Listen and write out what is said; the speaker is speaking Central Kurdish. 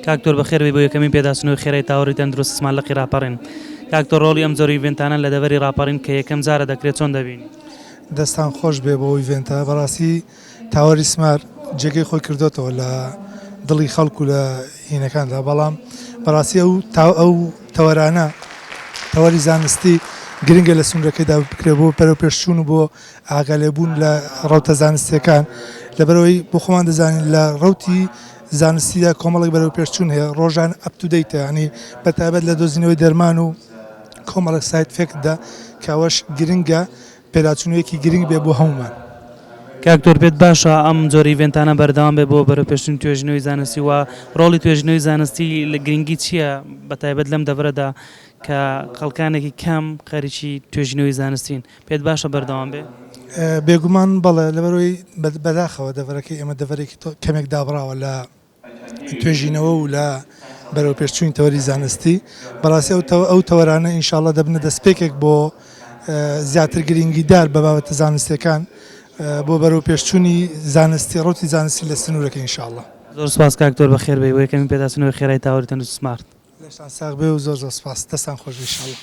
کاکتۆر بەخێر بێ بۆ یەکەمین پێداچنەوەی خێرای تاوەڕی تەندروست سمانلەقی ڕاپەڕین. کاکتۆر ڕۆڵی ئەم جۆرە ئیڤێنتانە لە دەڤەری ڕاپەڕین کە یەکەم جارە دەکرێت چۆن دەبینی؟ دەستان خۆش بێ بۆ ئیڤێنتە بەڕاستی تاوەری سمار جێگەی خۆی کردوێتەوە لە دڵی خەڵکو لە هینەکاندا بەڵام بەڕاستی ئەو تەوەرانە تەوەری زانستی گرنگە لە سنوورەکەیدا بکرێت بۆ بەرەو پێشچوون و بۆ ئاگالێبوون لە ڕەوتە زانستیەکان لەبەرەوەی بۆ خۆمان دەزانین لە ڕەوتی زانستیدا کۆمەڵێک بەرەو پێشچوون هەیە ڕۆژان ئەپتودەیتە ینی بەتایبەت لە دۆزینەوەی دەرمان و کۆمەڵێک سایت فێکتدا کاوەش گرنگە پێداچوونەوەیەکی گرنگ بێ بۆ هەمومان. کاکتۆر پێت باشە ئەم جۆرە ئیڤێنتانە بەردەوام بێ بۆ بەرەو پێشچوونی توێژینەوەی زانستی و ڕۆڵی توێژینەوەی زانستی لە گرنگی چییە بەتایبەت لەم دەڤەرەدا کە خەڵکانێکی کەم خەریکی توێژینەوەی زانستین پێت باشە بەردەوام بێ؟ بێگومان بەڵێ لەبەرەوەی بەداخەوە دەڤەرەکەی ئێمە دەڤەرێکی کەمێک دابڕاوە لە توێژینەوە و لە بەرەو پێشچوونی تەوەری زانستی بەڕاستی ئەو تەوەرانە ئینشاڵڵا دەبنە دەستپێکێک بۆ زیاتر گرنگیدار بە بابەتە زانستیەکان بۆ بەرەو پێشچوونی زانستی ڕۆتی زانستی لە سنوورەکە ئینشاءڵڵا. زۆر سپاس کاکتۆر بەخێر بێ بۆ یەکەمین پێداچنەوەی خێرای تاوەڕی تەندروست سمارت. لەشتان ساغ بێ و زۆر سپاس دەستان خۆش ئینشاءڵڵا.